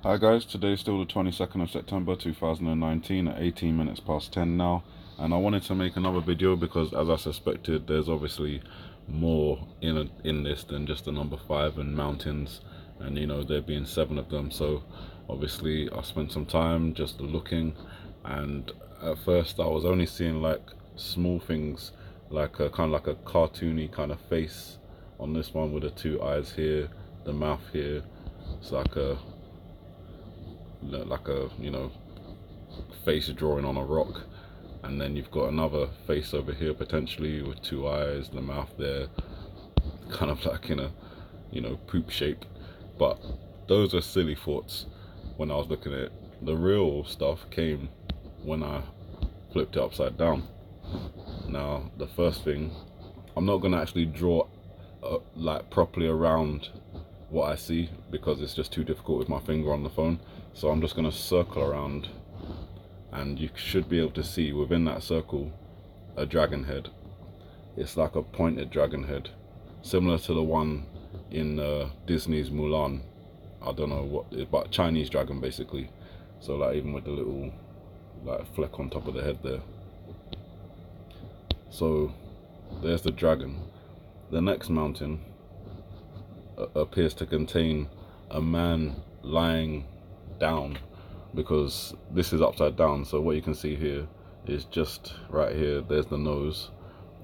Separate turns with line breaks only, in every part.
Hi guys, today's still the 22nd of September 2019 at 18 minutes past 10 now, and I wanted to make another video because, as I suspected, there's obviously more in this than just the number 5 and mountains, and there being 7 of them. So obviously I spent some time just looking, and at first I was only seeing like small things, like a kind of like a cartoony kind of face on this one with the 2 eyes here, the mouth here. It's like a face drawing on a rock, and then you've got another face over here potentially with 2 eyes, the mouth there, kind of like in a poop shape. But those are silly thoughts when I was looking at it. The real stuff came when I flipped it upside down. Now the first thing, I'm not going to actually draw like properly around what I see because it's just too difficult with my finger on the phone. So I'm just going to circle around, and you should be able to see within that circle a dragon head. It's like a pointed dragon head, similar to the one in Disney's Mulan. I don't know what it is, but Chinese dragon basically. So like even with the little like fleck on top of the head there. So there's the dragon. The next mountain appears to contain a man lying down, because this is upside down. So what you can see here is just right here, there's the nose,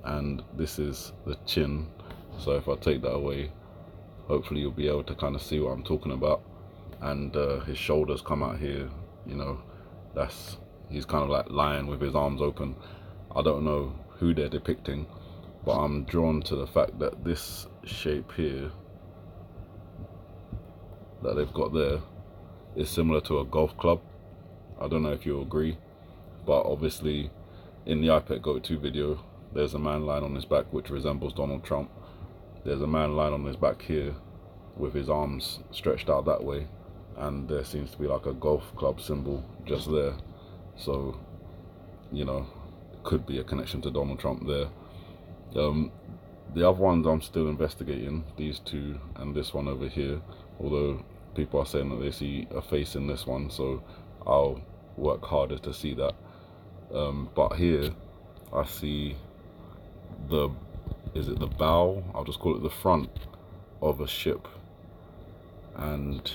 and this is the chin. So if I take that away, hopefully you'll be able to kind of see what I'm talking about. And his shoulders come out here, he's kind of like lying with his arms open. I don't know who they're depicting, but I'm drawn to the fact that this shape here that they've got there is similar to a golf club. I don't know if you agree, but obviously in the iPad Go-To video, there's a man lying on his back which resembles Donald Trump. There's a man lying on his back here with his arms stretched out that way, and there seems to be like a golf club symbol just there. So could be a connection to Donald Trump there. The other ones I'm still investigating, these two and this one over here, although people are saying that they see a face in this one, so I'll work harder to see that. But here I see is it the bow? I'll just call it the front of a ship, and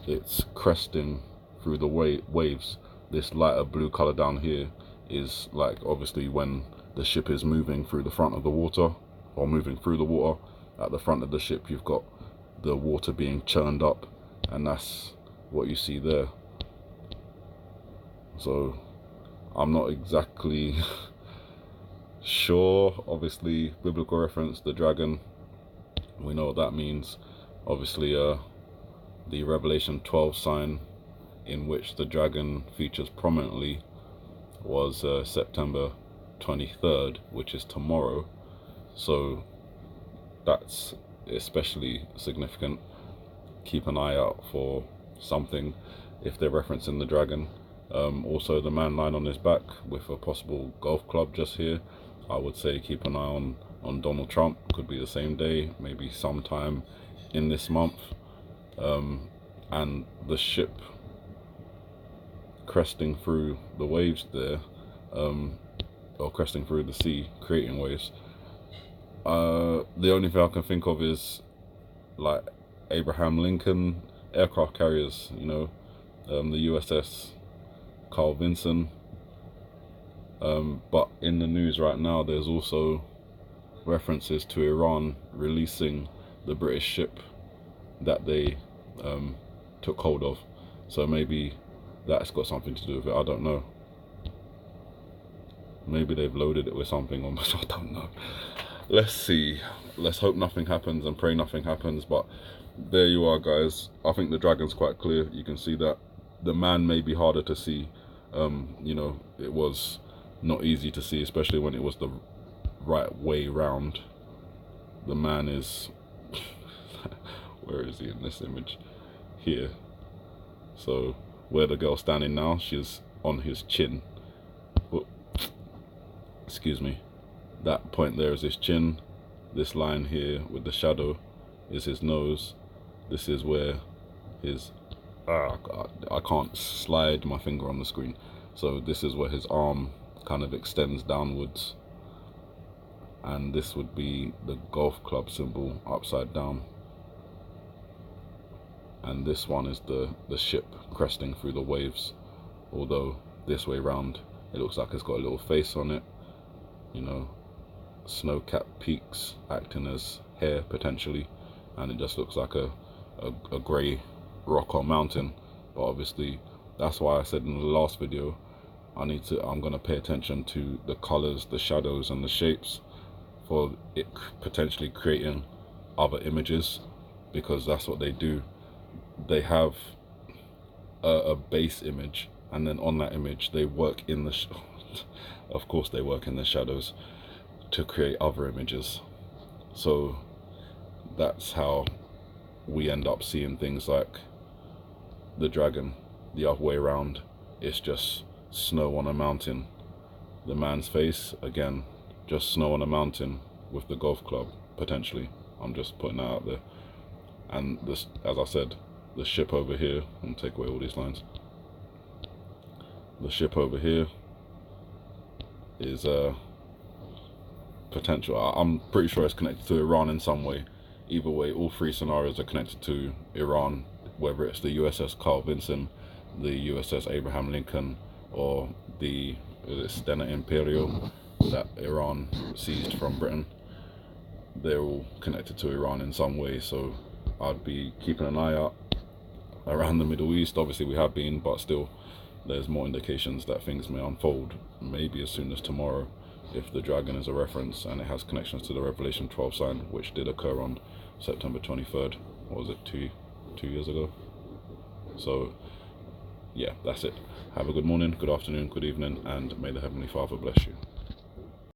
it's cresting through the waves. This lighter blue color down here is like obviously when the ship is moving through the front of the water, or moving through the water. At the front of the ship you've got the water being churned up, and that's what you see there. So I'm not exactly sure. Obviously biblical reference, the dragon, we know what that means. Obviously the Revelation 12 sign in which the dragon features prominently was September 23rd, which is tomorrow. So that's especially significant. Keep an eye out for something if they're referencing the dragon. Also the man lying on his back with a possible golf club just here. I would say keep an eye on Donald Trump. Could be the same day, maybe sometime in this month. And the ship cresting through the waves there, or cresting through the sea, creating waves. The only thing I can think of is like Abraham Lincoln aircraft carriers, the USS Carl Vinson. But in the news right now there's also references to Iran releasing the British ship that they took hold of. So maybe that's got something to do with it. I don't know. Maybe they've loaded it with something, or I don't know. Let's see. Let's hope nothing happens and pray nothing happens. But there you are, guys. I think the dragon's quite clear. You can see that. The man may be harder to see. It was not easy to see, especially when it was the right way round. The man is where is he in this image? Here. So where the girl's standing now, she's on his chin. But, excuse me, that point there is his chin. This line here with the shadow is his nose. This is where his I can't slide my finger on the screen. So this is where his arm kind of extends downwards, and this would be the golf club symbol upside down, and this one is the ship cresting through the waves, although this way round it looks like it's got a little face on it, you know, snow-capped peaks acting as hair potentially, and it just looks like a grey rock or mountain. But obviously that's why I said in the last video I'm gonna pay attention to the colors, the shadows and the shapes for it potentially creating other images, because that's what they do. They have a base image, and then on that image they work in the of course they work in the shadows to create other images. So that's how we end up seeing things like the dragon the other way around. It's just snow on a mountain. The man's face, again, just snow on a mountain with the golf club potentially. I'm just putting that out there. And this, as I said, the ship over here, I'm gonna take away all these lines. The ship over here is potential. I'm pretty sure it's connected to Iran in some way. Either way, all three scenarios are connected to Iran, whether it's the USS Carl Vinson, the USS Abraham Lincoln, or the Stena Imperial that Iran seized from Britain. They're all connected to Iran in some way, so I'd be keeping an eye out around the Middle East. Obviously we have been, but still there's more indications that things may unfold, maybe as soon as tomorrow, if the dragon is a reference and it has connections to the Revelation 12 sign, which did occur on September 23rd. What was it, two years ago? So yeah, that's it. Have a good morning, good afternoon, good evening, and may the Heavenly Father bless you.